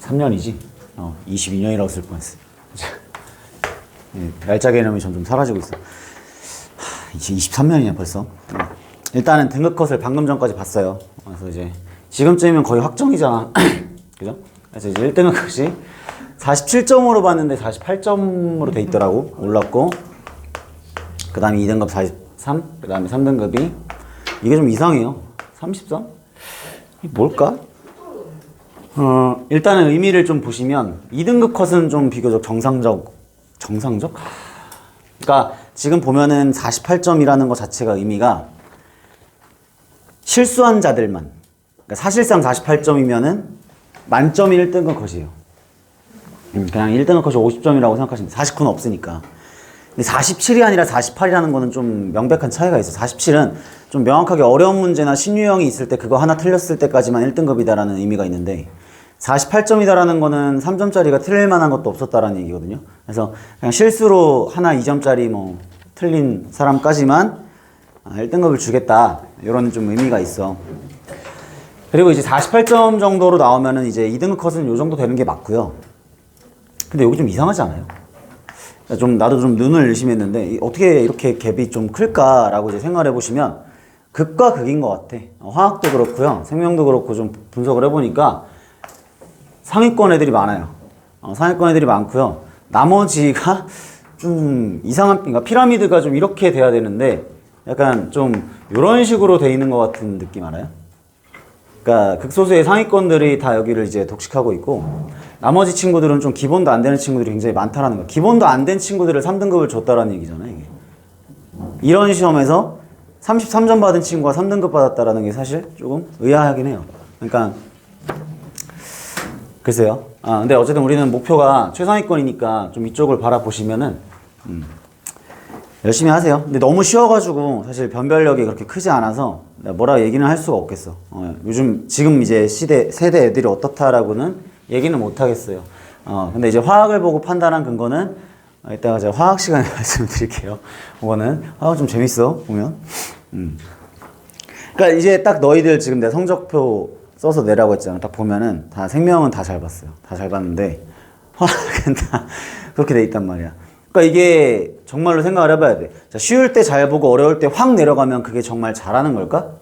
3년이지? 22년이라고 쓸 뻔했어. 날짜 개념이 점점 사라지고 있어. 이제 23년이냐 벌써. 일단은 등급 컷을 방금 전까지 봤어요. 그래서 이제 지금쯤이면 거의 확정이잖아. 그죠? 그래서 이제 1등급 컷이 47점으로 봤는데 48점으로 돼 있더라고. 올랐고, 그 다음에 2등급 43, 그 다음에 3등급이 이게 좀 이상해요. 33? 이게 뭘까? 일단은 의미를 좀 보시면 2등급 컷은 좀 비교적 정상적? 그러니까 지금 보면은 48점이라는 것 자체가 의미가 실수한 자들만, 그러니까 사실상 48점이면은 만점이 1등급 컷이에요. 그냥 1등급 컷이 50점이라고 생각하시면 돼. 49는 없으니까. 근데 47이 아니라 48이라는 거는 좀 명백한 차이가 있어. 47은 좀 명확하게 어려운 문제나 신유형이 있을 때 그거 하나 틀렸을 때까지만 1등급이다라는 의미가 있는데, 48점이다라는 거는 3점짜리가 틀릴 만한 것도 없었다라는 얘기거든요. 그래서 그냥 실수로 하나 2점짜리 뭐 틀린 사람까지만 1등급을 주겠다, 이런 좀 의미가 있어. 그리고 이제 48점 정도로 나오면은 이제 2등급 컷은 요 정도 되는 게 맞고요. 근데 여기 좀 이상하지 않아요? 좀 나도 좀 눈을 의심했는데 어떻게 이렇게 갭이 좀 클까라고 이제 생각을 해보시면 극과 극인 것 같아. 화학도 그렇고요, 생명도 그렇고 좀 분석을 해보니까 상위권 애들이 많아요. 상위권 애들이 많고요. 나머지가 좀 이상한, 그러니까 피라미드가 좀 이렇게 돼야 되는데 약간 좀 이런 식으로 돼 있는 것 같은 느낌 알아요? 그러니까 극소수의 상위권들이 다 여기를 이제 독식하고 있고, 나머지 친구들은 좀 기본도 안 되는 친구들이 굉장히 많다라는 거야. 기본도 안 된 친구들을 3등급을 줬다라는 얘기잖아요, 이게. 이런 시험에서 33점 받은 친구가 3등급 받았다라는 게 사실 조금 의아하긴 해요. 그러니까 글쎄요. 근데 어쨌든 우리는 목표가 최상위권이니까 좀 이쪽을 바라보시면은 열심히 하세요. 근데 너무 쉬워가지고 사실 변별력이 그렇게 크지 않아서 뭐라 얘기는 할 수가 없겠어. 요즘 지금 이제 세대 애들이 어떻다라고는 얘기는 못 하겠어요. 근데 이제 화학을 보고 판단한 근거는 이따가 제가 화학 시간에 말씀을 드릴게요. 그거는 화학 좀 재밌어 보면. 그러니까 이제 딱 너희들 지금 내 성적표 써서 내라고 했잖아. 딱 보면은 다 생명은 다 잘 봤어요. 다 잘 봤는데 화학은 다 그렇게 돼 있단 말이야. 그러니까 이게 정말로 생각을 해봐야 돼. 자, 쉬울 때 잘 보고 어려울 때 확 내려가면 그게 정말 잘하는 걸까?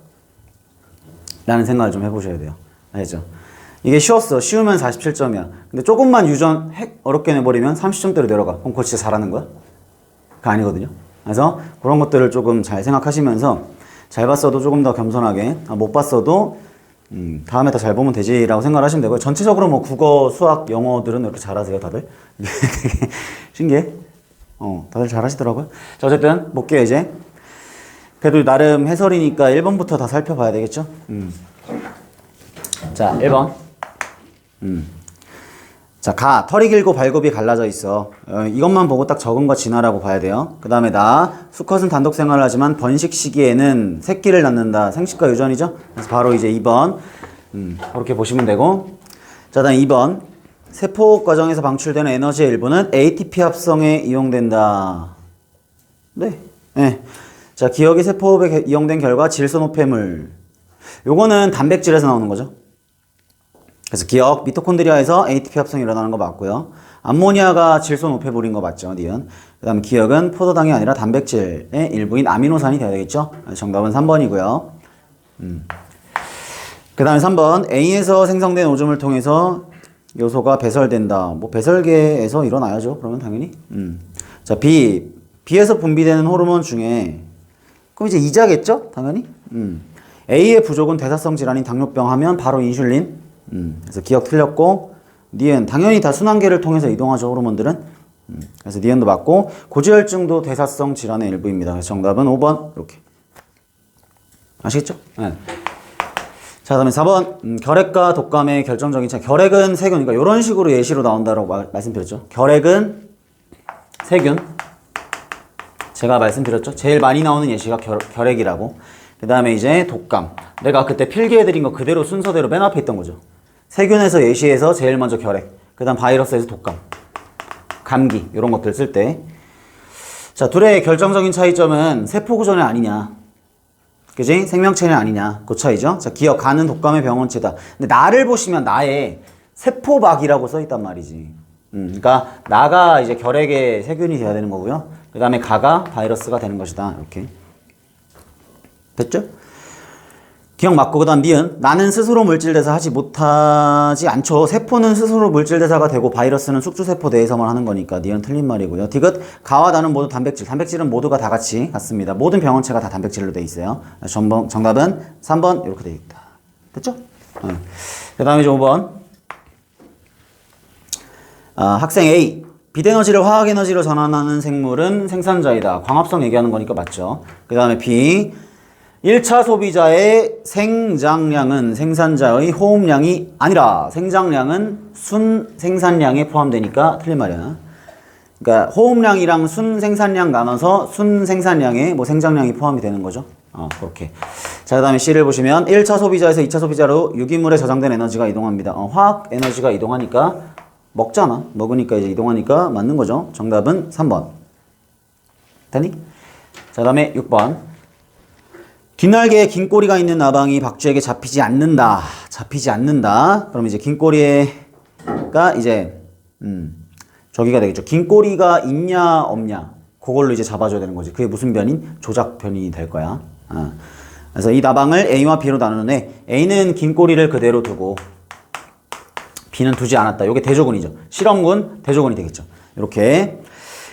라는 생각을 좀 해보셔야 돼요. 알죠? 이게 쉬웠어. 쉬우면 47점이야. 근데 조금만 유전 어렵게 내버리면 30점대로 내려가. 그럼 그거 진짜 잘하는 거야? 그거 아니거든요. 그래서 그런 것들을 조금 잘 생각하시면서 잘 봤어도 조금 더 겸손하게, 못 봤어도 다음에 더 잘 보면 되지라고 생각을 하시면 되고요. 전체적으로 뭐 국어, 수학, 영어들은 이렇게 잘하세요, 다들? 되게 신기해. 다들 잘하시더라고요. 자, 어쨌든 볼게요, 이제. 그래도 나름 해설이니까 1번부터 다 살펴봐야 되겠죠? 자, 1번. 자, 털이 길고 발굽이 갈라져 있어. 이것만 보고 딱 적응과 진화라고 봐야 돼요. 그 다음에 수컷은 단독 생활을 하지만 번식 시기에는 새끼를 낳는다. 생식과 유전이죠? 그래서 바로 이제 2번. 그렇게 보시면 되고. 자, 다음 2번. 세포 과정에서 방출되는 에너지의 일부는 ATP 합성에 이용된다. 네. 자, 기억이 세포호흡에 이용된 결과 질소노폐물. 요거는 단백질에서 나오는 거죠. 그래서 기억, 미토콘드리아에서 ATP 합성이 일어나는 거 맞고요. 암모니아가 질소노폐물인 거 맞죠, 니은. 그 다음 기억은 포도당이 아니라 단백질의 일부인 아미노산이 되어야 되겠죠. 정답은 3번이고요. 그 다음에 3번. A에서 생성된 오줌을 통해서 요소가 배설된다. 뭐 배설계에서 일어나야죠, 그러면 당연히. 자, B에서 분비되는 호르몬 중에, 그럼 이제 이자겠죠, 당연히. A의 부족은 대사성 질환인 당뇨병 하면 바로 인슐린. 그래서 기억 틀렸고, 니은 당연히 다 순환계를 통해서 이동하죠, 호르몬들은. 그래서 니은도 맞고, 고지혈증도 대사성 질환의 일부입니다. 그래서 정답은 5번 이렇게. 아시겠죠? 네. 자, 다음에 4번. 결핵과 독감의 결정적인 차이. 결핵은 세균. 그러니까 이런 식으로 예시로 나온다고 말씀드렸죠. 결핵은 세균. 제가 말씀드렸죠. 제일 많이 나오는 예시가 결핵이라고. 그 다음에 이제 독감. 내가 그때 필기해드린 거 그대로 순서대로 맨 앞에 있던 거죠. 세균에서 예시에서 제일 먼저 결핵. 그 다음 바이러스에서 독감. 감기. 이런 것들 쓸 때. 자, 둘의 결정적인 차이점은 세포 구조는 아니냐. 그지? 생명체는 아니냐. 그 차이죠. 자, 기억, 간은 독감의 병원체다. 근데 나를 보시면 나의 세포막이라고 써있단 말이지. 그러니까 나가 이제 결핵의 세균이 돼야 되는 거고요. 그 다음에 가가 바이러스가 되는 것이다. 이렇게. 됐죠? 기억 맞고 그 다음 니은. 나는 스스로 물질대사 하지 못하지 않죠. 세포는 스스로 물질대사가 되고 바이러스는 숙주세포 내에서만 하는 거니까 니은 틀린 말이고요. 디귿. 가와 나는 모두 단백질. 단백질은 모두가 다 같이 같습니다. 모든 병원체가 다 단백질로 돼 있어요. 정답은 3번 이렇게 돼 있다. 됐죠? 그 다음에 5번. 학생 A. 빛에너지를 화학에너지로 전환하는 생물은 생산자이다. 광합성 얘기하는 거니까 맞죠. 그 다음에 B. 1차 소비자의 생장량은 생산자의 호흡량이 아니라 생장량은 순 생산량에 포함되니까 틀린 말이야. 그러니까 호흡량이랑 순 생산량 나눠서 순 생산량에 뭐 생장량이 포함이 되는 거죠. 그렇게. 자, 그 다음에 C를 보시면 1차 소비자에서 2차 소비자로 유기물에 저장된 에너지가 이동합니다. 화학 에너지가 이동하니까 먹잖아. 먹으니까 이제 이동하니까 맞는 거죠. 정답은 3번. 됐니? 자, 그 다음에 6번. 뒷날개에 긴 꼬리가 있는 나방이 박쥐에게 잡히지 않는다. 잡히지 않는다. 그럼 이제 긴 꼬리가 이제 저기가 되겠죠. 긴 꼬리가 있냐 없냐. 그걸로 이제 잡아줘야 되는 거지. 그게 무슨 변인? 조작 변인이 될 거야. 그래서 이 나방을 A와 B로 나누는데 A는 긴 꼬리를 그대로 두고 B는 두지 않았다. 이게 대조군이죠. 실험군 대조군이 되겠죠. 이렇게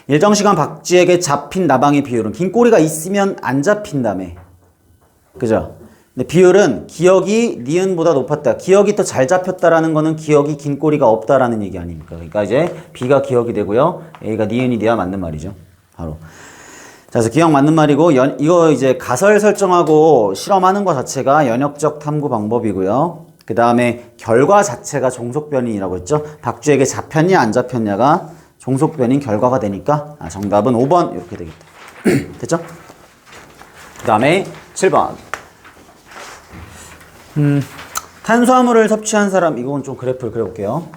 일정 시간 박쥐에게 잡힌 나방의 비율은 긴 꼬리가 있으면 안 잡힌다며. 그죠? 근데 비율은 기억이 니은보다 높았다. 기억이 더 잘 잡혔다라는 거는 기억이 긴 꼬리가 없다라는 얘기 아닙니까? 그러니까 이제 B가 기억이 되고요. A가 니은이 돼야 맞는 말이죠. 바로. 자, 그래서 기억 맞는 말이고, 이거 이제 가설 설정하고 실험하는 것 자체가 연역적 탐구 방법이고요. 그 다음에 결과 자체가 종속변인이라고 했죠. 박쥐에게 잡혔냐 안 잡혔냐가 종속변인 결과가 되니까 정답은 5번 이렇게 되겠다. 됐죠? 그 다음에 7번. 탄수화물을 섭취한 사람, 이건 좀 그래프를 그려볼게요.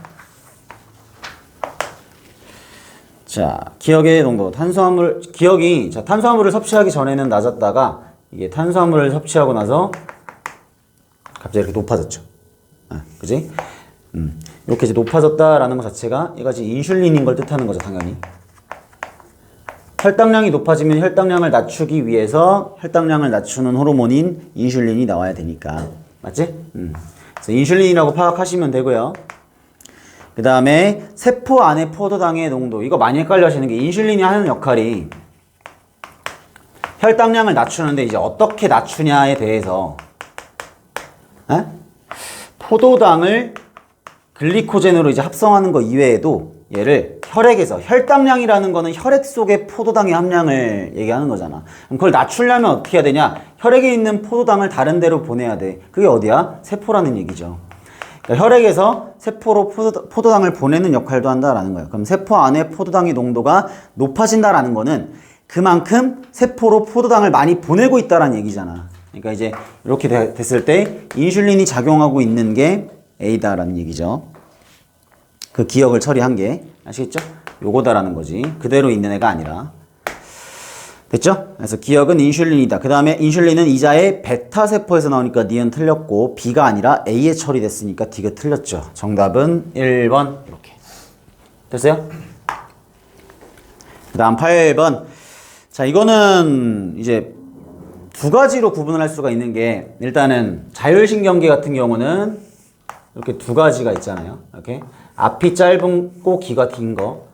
자, 기억의 농도. 기억이, 자, 탄수화물을 섭취하기 전에는 낮았다가, 이게 탄수화물을 섭취하고 나서 갑자기 이렇게 높아졌죠. 그지? 이렇게 이제 높아졌다라는 것 자체가 이것이 인슐린인 걸 뜻하는 거죠, 당연히. 혈당량이 높아지면 혈당량을 낮추기 위해서 혈당량을 낮추는 호르몬인 인슐린이 나와야 되니까. 맞지? 그래서 인슐린이라고 파악하시면 되고요. 그 다음에 세포 안의 포도당의 농도. 이거 많이 헷갈려 하시는 게 인슐린이 하는 역할이 혈당량을 낮추는데 이제 어떻게 낮추냐에 대해서 포도당을 글리코젠으로 이제 합성하는 거 이외에도 얘를 혈액에서 혈당량이라는 거는 혈액 속의 포도당의 함량을 얘기하는 거잖아. 그럼 그걸 낮추려면 어떻게 해야 되냐? 혈액에 있는 포도당을 다른 데로 보내야 돼. 그게 어디야? 세포라는 얘기죠. 그러니까 혈액에서 세포로 포도당을 보내는 역할도 한다라는 거예요. 그럼 세포 안에 포도당의 농도가 높아진다라는 거는 그만큼 세포로 포도당을 많이 보내고 있다라는 얘기잖아. 그러니까 이제 이렇게 됐을 때 인슐린이 작용하고 있는 게 A다라는 얘기죠. 그 기억을 처리한 게 아시겠죠? 요거다라는 거지. 그대로 있는 애가 아니라. 됐죠? 그래서 기억은 인슐린이다. 그 다음에 인슐린은 이자의 베타세포에서 나오니까 니은 틀렸고 B가 아니라 A에 처리됐으니까 D가 틀렸죠. 정답은 1번 이렇게. 됐어요? 그 다음 8번. 자, 이거는 이제 두 가지로 구분을 할 수가 있는 게 일단은 자율신경계 같은 경우는 이렇게 두 가지가 있잖아요. 이렇게 앞이 짧고 귀가 긴 거.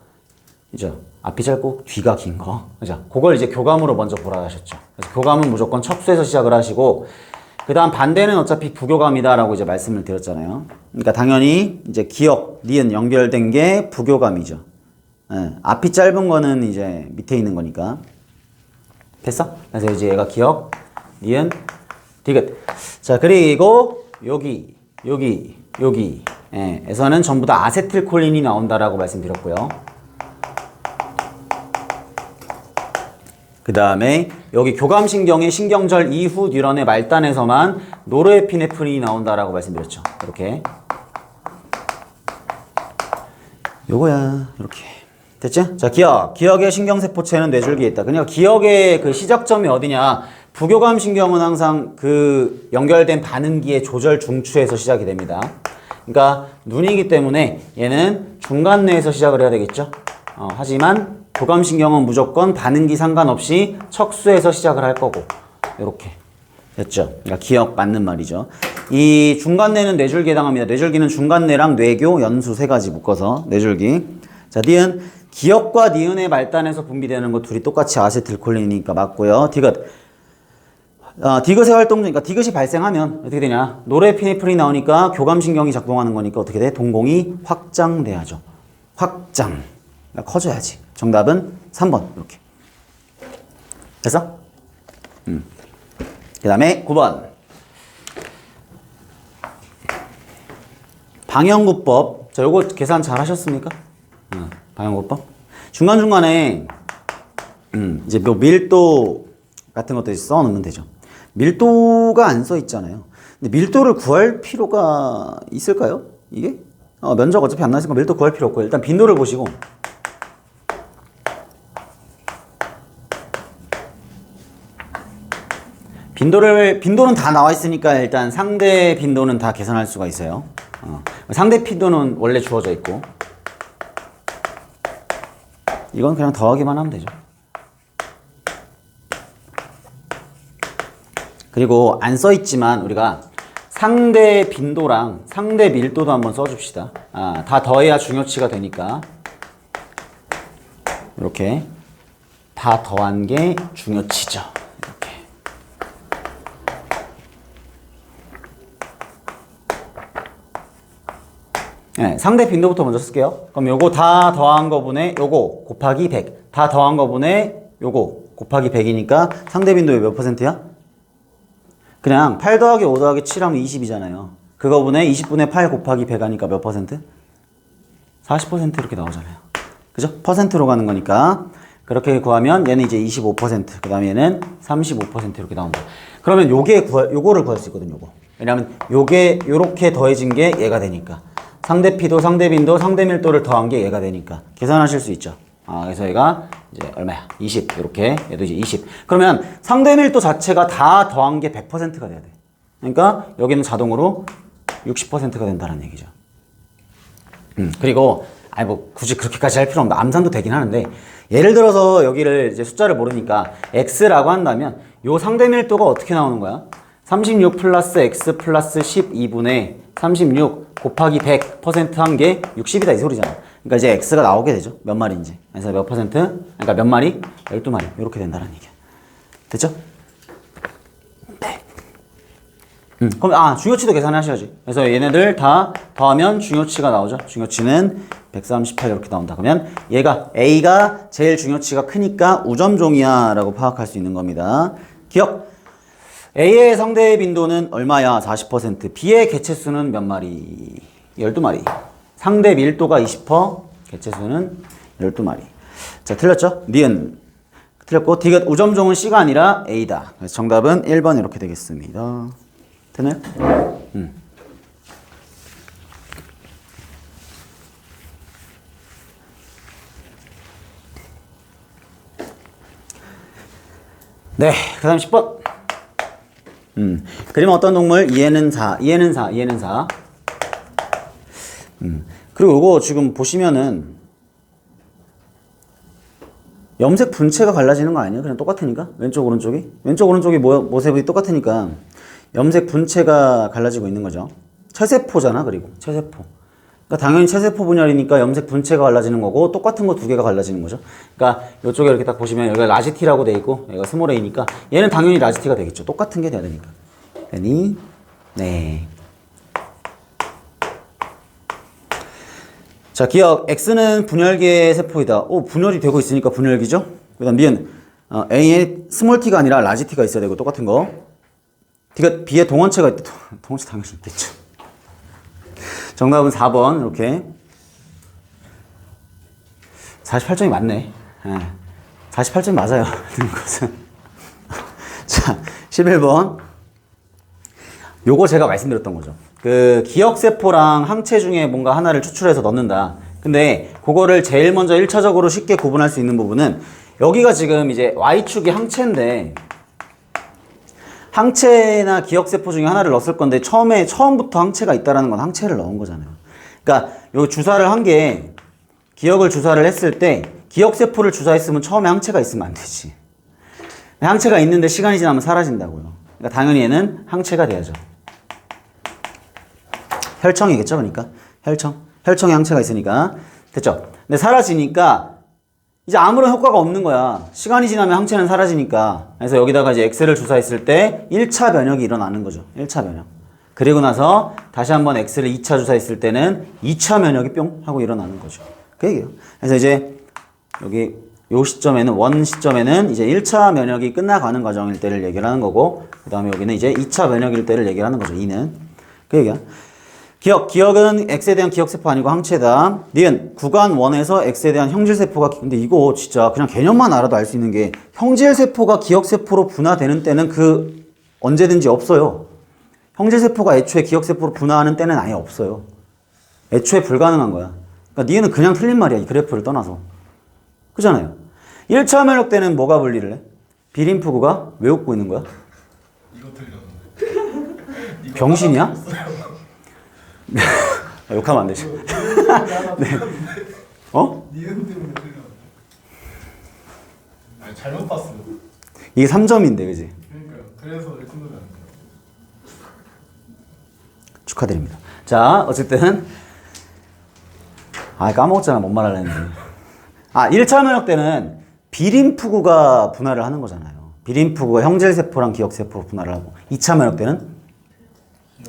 그죠? 앞이 짧고 뒤가 긴 거. 그죠? 그걸 이제 교감으로 먼저 보라 하셨죠. 그래서 교감은 무조건 척수에서 시작을 하시고, 그 다음 반대는 어차피 부교감이다라고 이제 말씀을 드렸잖아요. 그러니까 당연히 이제 기억, 니은 연결된 게 부교감이죠. 예, 앞이 짧은 거는 이제 밑에 있는 거니까. 됐어? 그래서 이제 얘가 기억, 니은, 디귿. 자, 그리고 여기 에서는 전부 다 아세틸콜린이 나온다라고 말씀드렸고요. 그 다음에 여기 교감신경의 신경절 이후 뉴런의 말단에서만 노르에피네프린이 나온다라고 말씀드렸죠. 이렇게. 요거야. 이렇게. 됐죠? 자, 기억의 신경세포체는 뇌줄기에 있다. 그러니까 기억의 그 시작점이 어디냐. 부교감신경은 항상 그 연결된 반응기의 조절 중추에서 시작이 됩니다. 그러니까 눈이기 때문에 얘는 중간뇌에서 시작을 해야 되겠죠. 하지만 교감신경은 무조건 반응기 상관없이 척수에서 시작을 할 거고 이렇게 됐죠. 그러니까 기억 맞는 말이죠. 이 중간뇌는 뇌줄기에 해당합니다. 뇌줄기는 중간뇌랑 뇌교, 연수 세 가지 묶어서 뇌줄기. 자, 니은 기억과 니은의 말단에서 분비되는 거 둘이 똑같이 아세틸콜린이니까 맞고요. 디귿. 디귿의 활동 중, 그러니까 디귿이 발생하면 어떻게 되냐? 노르에피네프린이 나오니까 교감신경이 작동하는 거니까 어떻게 돼? 동공이 확장돼야죠. 확장. 그러니까 커져야지. 정답은 3번. 이렇게. 됐어? 그 다음에 9번. 방형구법. 자, 요거 계산 잘 하셨습니까? 방형구법. 중간중간에, 이제 뭐 밀도 같은 것들 써 놓으면 되죠. 밀도가 안 써 있잖아요. 근데 밀도를 구할 필요가 있을까요? 이게? 면적 어차피 안 나왔으니까 밀도 구할 필요 없고, 일단 빈도를 보시고. 빈도는 다 나와 있으니까 일단 상대 빈도는 다 계산할 수가 있어요. 상대 빈도는 원래 주어져 있고. 이건 그냥 더하기만 하면 되죠. 그리고 안 써 있지만 우리가 상대 빈도랑 상대 밀도도 한번 써줍시다. 다 더해야 중요치가 되니까. 이렇게 다 더한 게 중요치죠. 이렇게. 네, 상대 빈도부터 먼저 쓸게요. 그럼 요거 다 더한 거분의 요거 곱하기 100. 다 더한 거분의 요거 곱하기 100이니까 상대 빈도 몇 %야? 그냥 8 더하기 5 더하기 7하면 20이잖아요. 그거분의 20분의 8 곱하기 100 하니까 몇 %? 40% 이렇게 나오잖아요. 그죠? 퍼센트로 가는 거니까. 그렇게 구하면 얘는 이제 25%, 그 다음에 얘는 35% 이렇게 나온다. 그러면 요거를 구할 수 있거든요, 요거. 왜냐면 요게 요렇게 더해진 게 얘가 되니까. 상대 피도, 상대 빈도, 상대 밀도를 더한 게 얘가 되니까. 계산하실 수 있죠. 그래서 얘가 이제 얼마야? 20. 이렇게. 얘도 이제 20. 그러면 상대 밀도 자체가 다 더한 게 100%가 돼야 돼. 그러니까 여기는 자동으로 60%가 된다는 얘기죠. 그리고 뭐 굳이 그렇게까지 할 필요 없는데 암산도 되긴 하는데 예를 들어서 여기를 이제 숫자를 모르니까 x라고 한다면 요 상대 밀도가 어떻게 나오는 거야? 36 플러스 x 플러스 12분의 36 곱하기 100% 한 게 60이다 이 소리잖아. 그러니까 이제 x가 나오게 되죠. 몇 마리인지. 그래서 몇 %? 그러니까 몇 마리? 12마리. 이렇게 된다는 얘기야. 됐죠? 네. 그럼 중요치도 계산하셔야지. 그래서 얘네들 다 더하면 중요치가 나오죠. 중요치는 138 이렇게 나온다. 그러면 얘가 A가 제일 중요치가 크니까 우점종이야 라고 파악할 수 있는 겁니다. 기억! A의 상대 빈도는 얼마야? 40%. B의 개체수는 몇 마리? 12마리. 상대 밀도가 20%, 개체수는 12마리. 자, 틀렸죠? 니은 틀렸고, 디귿 우점종은 C가 아니라 A다. 그래서 정답은 1번 이렇게 되겠습니다. 되나요? 네, 그 다음 10번. 그림 어떤 동물? 얘는 4, 얘는 4, 얘는 4. 그리고 이거 지금 보시면은 염색 분체가 갈라지는 거 아니에요? 그냥 똑같으니까? 왼쪽 오른쪽이? 왼쪽 오른쪽이 모세혈이 똑같으니까 염색 분체가 갈라지고 있는 거죠. 체세포잖아. 그리고 체세포. 그러니까 당연히 체세포 분열이니까 염색 분체가 갈라지는 거고 똑같은 거 두 개가 갈라지는 거죠. 그러니까 이쪽에 이렇게 딱 보시면 여기가 라지티라고 돼 있고 여기가 스몰 a니까 얘는 당연히 라지티가 되겠죠. 똑같은 게 돼야 되니까. 되니? 네. 자, 기억. X는 분열계 세포이다. 분열이 되고 있으니까 분열기죠? 그 다음, 니은. A에 스몰 t가 아니라 라지 t가 있어야 되고, 똑같은 거. D가 B에 동원체가 있다. 동원체 당연히 있겠죠. 정답은 4번, 이렇게. 48점이 맞네. 48점이 맞아요. 것은. 자, 11번. 요거 제가 말씀드렸던 거죠. 그 기억세포랑 항체 중에 뭔가 하나를 추출해서 넣는다. 근데 그거를 제일 먼저 1차적으로 쉽게 구분할 수 있는 부분은 여기가 지금 이제 Y축이 항체인데 항체나 기억세포 중에 하나를 넣었을 건데 처음부터 항체가 있다라는 건 항체를 넣은 거잖아요. 그러니까 요 주사를 한 게 기억을 주사를 했을 때 기억세포를 주사했으면 처음에 항체가 있으면 안 되지. 항체가 있는데 시간이 지나면 사라진다고요. 그러니까 당연히 얘는 항체가 돼야죠. 혈청이겠죠, 그러니까. 혈청에 항체가 있으니까. 됐죠? 근데 사라지니까 이제 아무런 효과가 없는 거야. 시간이 지나면 항체는 사라지니까. 그래서 여기다가 이제 X를 주사했을 때 1차 변역이 일어나는 거죠. 1차 변역. 그리고 나서 다시 한번 X를 2차 주사했을 때는 2차 면역이 뿅 하고 일어나는 거죠. 그 얘기예요. 그래서 이제 여기 요 시점에는 원 시점에는 이제 1차 면역이 끝나가는 과정일 때를 얘기를 하는 거고, 그 다음에 여기는 이제 2차 면역일 때를 얘기를 하는 거죠. 2는. 그 얘기야. 기억은 X에 대한 기억세포 아니고 항체다. 니은 구간 1에서 X에 대한 형질세포가, 근데 이거 진짜 그냥 개념만 알아도 알 수 있는 게 형질세포가 기억세포로 분화되는 때는 그 언제든지 없어요. 형질세포가 애초에 기억세포로 분화하는 때는 아예 없어요. 애초에 불가능한 거야. 그러니까 니은은 그냥 틀린 말이야. 이 그래프를 떠나서. 그잖아요. 1차 면역 때는 뭐가 분리를 해? 비림프구가 왜 웃고 있는 거야? 이거 틀렸는데. 병신이야? 욕하면 안 되지. 네. 어? 니은 때문에 틀렸는데. 아니 잘못 봤어. 이게 3점인데, 그지? 그러니까요. 그래서 이 친구는 안 돼요. 축하드립니다. 자, 어쨌든 까먹었잖아. 뭔 말하려 했는지. 1차 면역 때는 비림프구가 분할을 하는 거잖아요. 비림프구가 형질세포랑 기억세포로 분할을 하고, 2차 면역 때는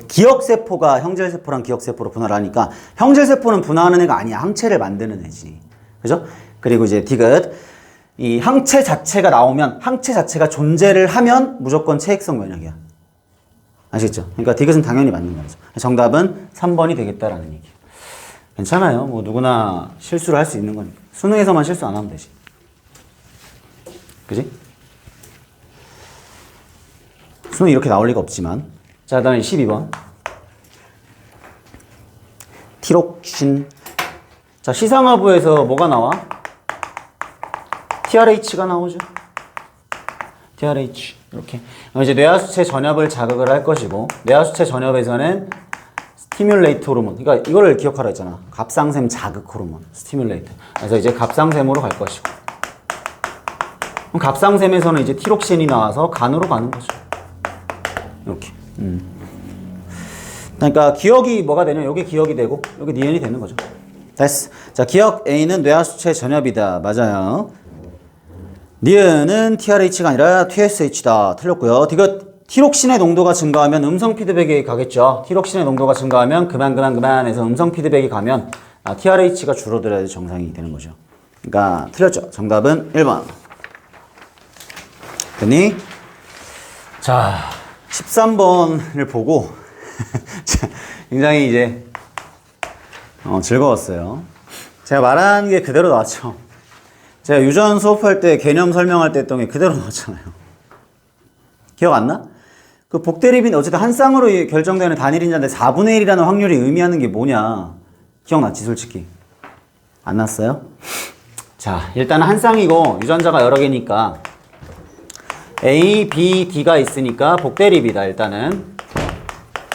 기억세포가 형질세포랑 기억세포로 분할을 하니까 형질세포는 분할하는 애가 아니야. 항체를 만드는 애지. 그죠? 그리고 이제 디귿. 이 항체 자체가 나오면, 항체 자체가 존재를 하면 무조건 체액성 면역이야. 아시겠죠? 그러니까 디귿은 당연히 맞는 거죠. 정답은 3번이 되겠다라는 얘기예요. 괜찮아요. 뭐 누구나 실수를 할 수 있는 거니까. 수능에서만 실수 안 하면 되지. 그지? 수능 이렇게 나올 리가 없지만. 자, 그 다음에 12번. 티록신. 자, 시상하부에서 뭐가 나와? TRH가 나오죠. TRH. 이렇게. 이제 뇌하수체 전엽을 자극을 할 것이고, 뇌하수체 전엽에서는 스티뮬레이트 호르몬. 그러니까 이거를 기억하라 했잖아. 갑상샘 자극 호르몬. 스티뮬레이트. 그래서 이제 갑상샘으로 갈 것이고. 그럼 갑상샘에서는 이제 티록신이 나와서 간으로 가는 거죠. 이렇게. 그러니까 기억이 뭐가 되냐? 여기 기억이 되고 여기 니은이 되는 거죠. 됐어. 자, 기억 A는 뇌하수체 전엽이다. 맞아요. 니은은 TRH가 아니라 TSH다. 틀렸고요. 디귿 티록신의 농도가 증가하면 음성 피드백이 가겠죠. 티록신의 농도가 증가하면 그만 해서 음성 피드백이 가면 TRH가 줄어들어야 정상이 되는 거죠. 그러니까 틀렸죠. 정답은 1번. 됐니? 자, 13번을 보고 굉장히 이제 즐거웠어요. 제가 말한 게 그대로 나왔죠. 제가 유전 수업할 때 개념 설명할 때 했던 게 그대로 나왔잖아요. 기억 안 나? 그 복대립인 어쨌든 한 쌍으로 결정되는 단일인자인데 4분의 1이라는 확률이 의미하는 게 뭐냐? 기억났지 솔직히? 안 났어요? 자, 일단 한 쌍이고 유전자가 여러 개니까 A, B, D가 있으니까 복대립이다. 일단은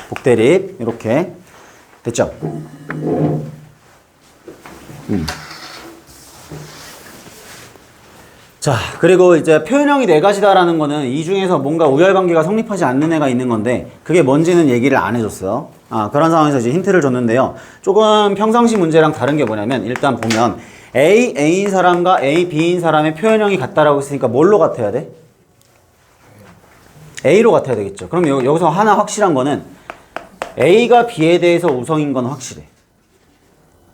복대립 이렇게 됐죠? 자, 그리고 이제 표현형이 4가지다라는 거는 이 중에서 뭔가 우열관계가 성립하지 않는 애가 있는 건데 그게 뭔지는 얘기를 안 해줬어. 그런 상황에서 이제 힌트를 줬는데요. 조금 평상시 문제랑 다른 게 뭐냐면 일단 보면 A, A인 사람과 A, B인 사람의 표현형이 같다라고 했으니까 뭘로 같아야 돼? A로 같아야 되겠죠. 그럼 여기서 하나 확실한 거는 A가 B에 대해서 우성인 건 확실해.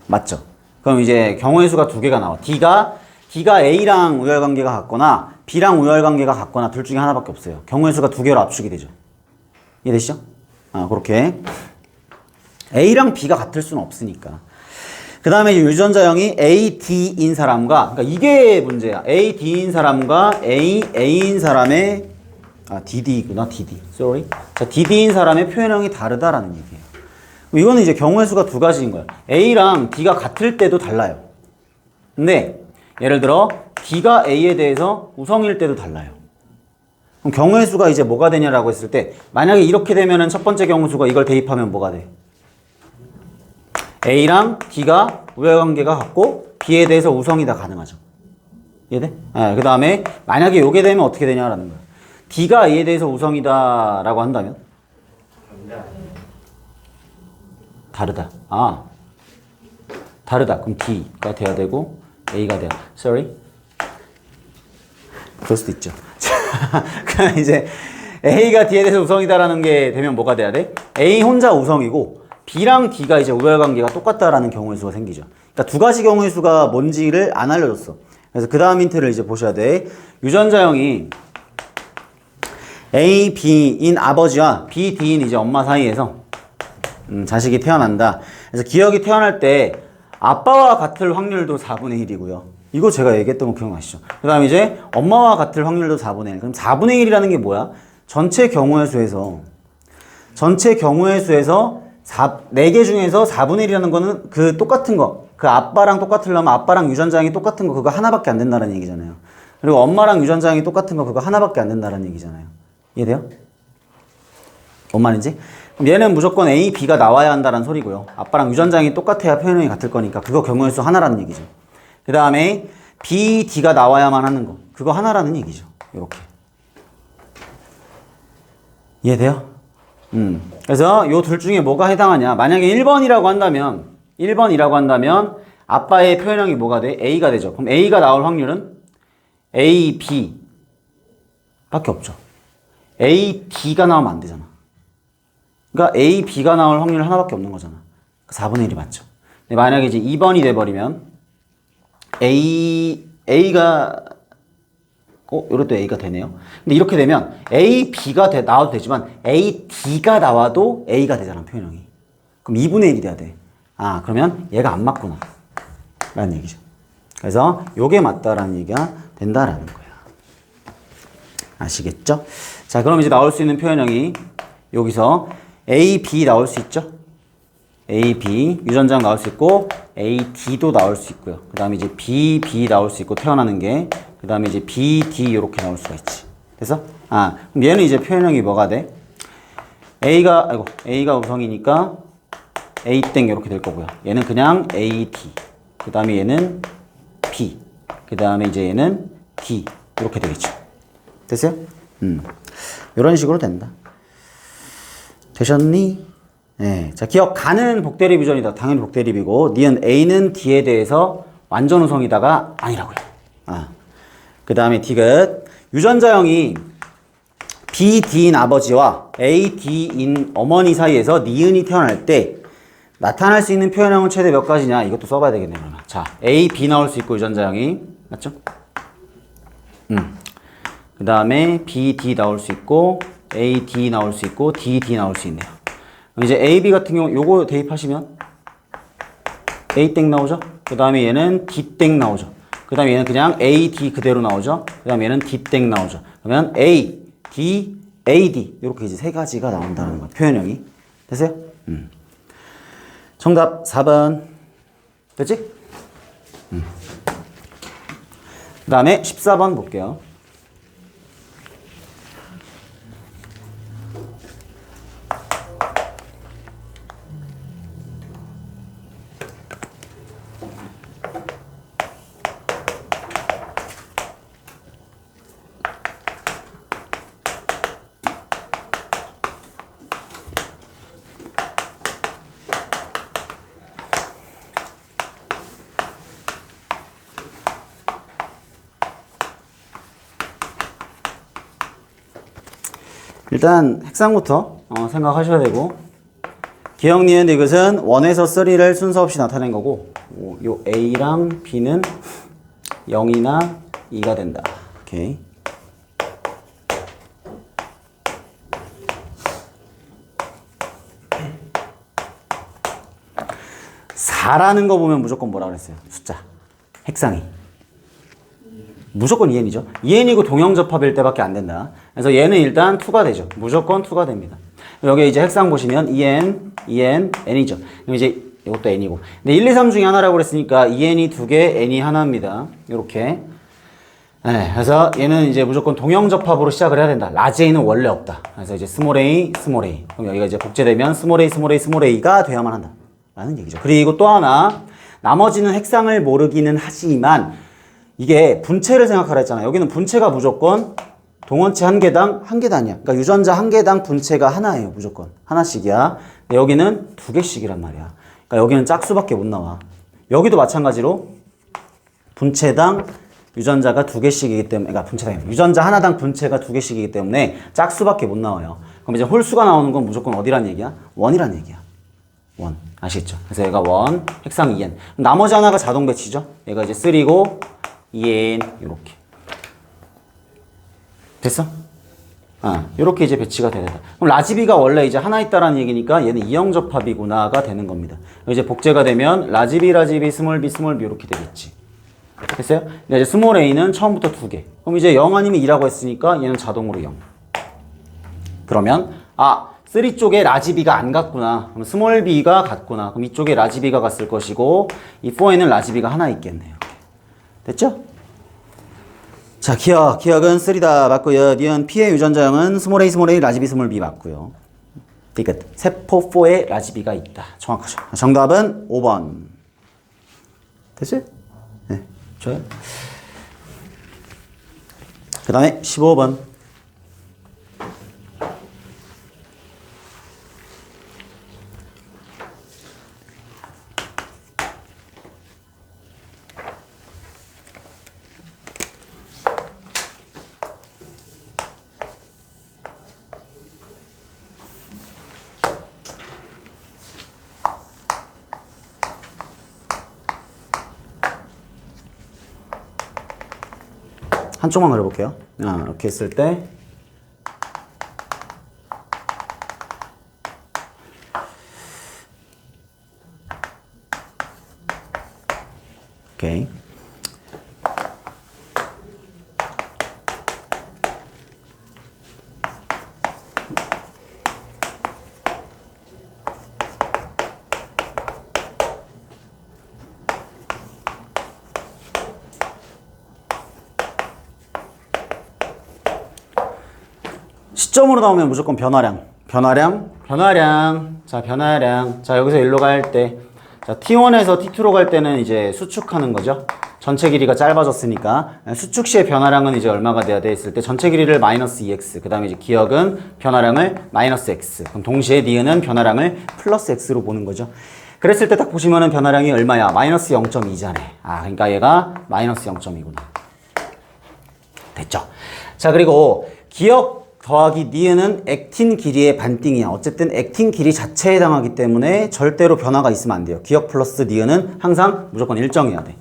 맞죠? 그럼 이제 경우의 수가 2개가 나와. D가 A랑 우열관계가 같거나 B랑 우열관계가 같거나 둘 중에 하나밖에 없어요. 경우의 수가 2개로 압축이 되죠. 이해되시죠? 그렇게 A랑 B가 같을 수는 없으니까. 그 다음에 유전자형이 A, D인 사람과, 그러니까 이게 문제야. A, D인 사람과 A, A인 사람의 DD구나, DD. Sorry. 자, DD인 사람의 표현형이 다르다라는 얘기예요. 이거는 이제 경우의 수가 2가지인 거야. A랑 D가 같을 때도 달라요. 근데 예를 들어 D가 A에 대해서 우성일 때도 달라요. 그럼 경우의 수가 이제 뭐가 되냐라고 했을 때 만약에 이렇게 되면은 첫 번째 경우 수가 이걸 대입하면 뭐가 돼? A랑 D가 우열관계가 같고 B에 대해서 우성이다 가능하죠. 이해돼? 네, 그 다음에 만약에 요게 되면 어떻게 되냐라는 거야. D가 A에 대해서 우성이다라고 한다면 다르다. 다르다. 그럼 D가 돼야 되고 A가 돼야. Sorry. 그럴 수도 있죠. 그럼 이제 A가 D에 대해서 우성이다라는 게 되면 뭐가 돼야 돼? A 혼자 우성이고 B랑 D가 이제 우열관계가 똑같다라는 경우의 수가 생기죠. 그러니까 두 가지 경우의 수가 뭔지를 안 알려줬어. 그래서 그 다음 힌트를 이제 보셔야 돼. 유전자형이 A, B인 아버지와 B, D인 이제 엄마 사이에서 자식이 태어난다. 그래서 기억이 태어날 때 아빠와 같을 확률도 4분의 1이고요. 이거 제가 얘기했던 거 기억나시죠? 그 다음에 이제 엄마와 같을 확률도 4분의 1. 그럼 4분의 1이라는 게 뭐야? 전체 경우의 수에서 4개 중에서 4분의 1이라는 거는 그 똑같은 거, 그 아빠랑 똑같으려면 아빠랑 유전자형이 똑같은 거 그거 하나밖에 안 된다는 얘기잖아요. 그리고 엄마랑 유전자형이 똑같은 거 그거 하나밖에 안 된다는 얘기잖아요. 이해돼요? 뭔 말인지? 그럼 얘는 무조건 A, B가 나와야 한다는 소리고요. 아빠랑 유전자형이 똑같아야 표현형이 같을 거니까 그거 경우의 수 하나라는 얘기죠. 그 다음에 B, D가 나와야만 하는 거 그거 하나라는 얘기죠. 이렇게. 이해돼요? 그래서 요 둘 중에 뭐가 해당하냐? 만약에 1번이라고 한다면 아빠의 표현형이 뭐가 돼? A가 되죠. 그럼 A가 나올 확률은 A, B 밖에 없죠. A, D가 나오면 안 되잖아. 그러니까 A, B가 나올 확률 하나밖에 없는 거잖아. 4분의 1이 맞죠. 근데 만약에 이제 2번이 돼버리면 A가 이것도 A가 되네요. 근데 이렇게 되면 A, B가 나와도 되지만 A, D가 나와도 A가 되잖아, 표현형이. 그럼 2분의 1이 돼야 돼. 그러면 얘가 안 맞구나. 라는 얘기죠. 그래서 요게 맞다라는 얘기가 된다라는 거야. 아시겠죠? 자, 그럼 이제 나올 수 있는 표현형이 여기서 A, B 나올 수 있죠? A, B 유전자형 나올 수 있고 A, D도 나올 수 있고요. 그 다음에 이제 B, B 나올 수 있고 태어나는 게 그 다음에 이제 B, D 이렇게 나올 수가 있지. 됐어? 그럼 얘는 이제 표현형이 뭐가 돼? A가 우성이니까 A 땡 이렇게 될 거고요. 얘는 그냥 A, D. 그 다음에 얘는 B. 그 다음에 이제 얘는 D. 이렇게 되겠죠. 됐어요? 이런 식으로 된다. 되셨니? 네. 자, 기억, 가는 복대립 유전이다. 당연히 복대립이고, 니은 A는 D에 대해서 완전 우성이다가 아니라고요. 그 다음에 디귿. 유전자형이 B, D인 아버지와 A, D인 어머니 사이에서 니은이 태어날 때 나타날 수 있는 표현형은 최대 몇 가지냐? 이것도 써봐야 되겠네요. 그러면. 자, A, B 나올 수 있고 유전자형이. 맞죠? 그 다음에 B, D 나올 수 있고 A, D 나올 수 있고 D, D 나올 수 있네요. 그럼 이제 A, B 같은 경우 요거 대입하시면 A 땡 나오죠? 그 다음에 얘는 D 땡 나오죠. 그 다음에 얘는 그냥 A, D 그대로 나오죠? 그 다음에 얘는 D 땡 나오죠. 그러면 A, D, A, D 이렇게 이제 세 가지가 나온다는 거예요. 표현형이. 됐어요? 정답 4번. 됐지? 그 다음에 14번 볼게요. 일단 핵상부터 생각하셔야 되고, 기억, 니은, 디귿은 1에서 3를 순서 없이 나타낸 거고, 요 A랑 B는 0이나 2가 된다. 오케이. (4라는) 거 보면 무조건 뭐라 그랬어요? 숫자. 핵상이. 무조건 2n이죠. 2n이고 동형접합일 때밖에 안 된다. 그래서 얘는 일단 2가 되죠. 무조건 2가 됩니다. 여기 이제 핵상 보시면 2n, 2n, n이죠. 그럼 이제 이것도 n이고. 근데 1, 2, 3 중에 하나라고 그랬으니까 2n이 2개, n이 하나입니다. 이렇게. 네, 그래서 얘는 이제 무조건 동형 접합으로 시작을 해야 된다. 라지 A는 원래 없다. 그래서 이제 스몰 a, 스몰 a. 그럼 여기가 이제 복제되면 스몰 a, 스몰 a, 스몰 a가 돼야만 한다. 라는 얘기죠. 그리고 또 하나, 나머지는 핵상을 모르기는 하지만 이게 분체를 생각하라 했잖아. 여기는 분체가 무조건 동원체 한 개당 한 계단이야. 그러니까 유전자 한 개당 분체가 하나예요. 무조건. 하나씩이야. 근데 여기는 두 개씩이란 말이야. 그러니까 여기는 짝수밖에 못 나와. 여기도 마찬가지로 분체당 유전자가 두 개씩이기 때문에, 그러니까 분체당, 유전자 하나당 분체가 두 개씩이기 때문에 짝수밖에 못 나와요. 그럼 이제 홀수가 나오는 건 무조건 어디란 얘기야? 원이란 얘기야. 원. 아시겠죠? 그래서 얘가 원, 핵상 2n. 나머지 하나가 자동 배치죠? 얘가 이제 3고 2n, 이렇게. 됐어? 이렇게 이제 배치가 돼야 된다. 그럼 라지비가 원래 이제 하나 있다라는 얘기니까 얘는 이형접합이구나가 되는 겁니다. 이제 복제가 되면 라지비, 스몰 b, 이렇게 되겠지. 됐어요? 근데 이제 스몰 a는 처음부터 두 개. 그럼 이제 0 아니면 2라고 했으니까 얘는 자동으로 0. 그러면 3 쪽에 라지비가 안 갔구나. 그럼 스몰 b가 갔구나. 그럼 이쪽에 라지비가 갔을 것이고 이 4에는 라지비가 하나 있겠네요. 됐죠? 자, 기억은 3다 맞고요. 니은 P의 유전자형은 스몰 a, 라지비, 스몰 b 맞고요. 끝. 세포 4에 라지비가 있다. 정확하죠. 정답은 5번. 됐어요? 네, 좋아요. 그 다음에 15번. 한쪽만 그려볼게요. 이렇게 했을 때 오케이. 시점으로 나오면 무조건 변화량. 자, 변화량. 자, 여기서 일로 갈 때. 자, T1에서 T2로 갈 때는 이제 수축하는 거죠. 전체 길이가 짧아졌으니까. 수축 시의 변화량은 이제 얼마가 돼야 돼 있을 때 전체 길이를 마이너스 2x. 그 다음에 이제 기억은 변화량을 마이너스 x. 그럼 동시에 니은은 변화량을 플러스 x로 보는 거죠. 그랬을 때 딱 보시면은 변화량이 얼마야? 마이너스 0.2잖아. 그러니까 얘가 마이너스 0.2구나. 됐죠? 자, 그리고 기억 더하기 니은은 액틴 길이의 반띵이야. 어쨌든 액틴 길이 자체에 해당하기 때문에 절대로 변화가 있으면 안 돼요. 기억 플러스 니은은 항상 무조건 일정해야 돼.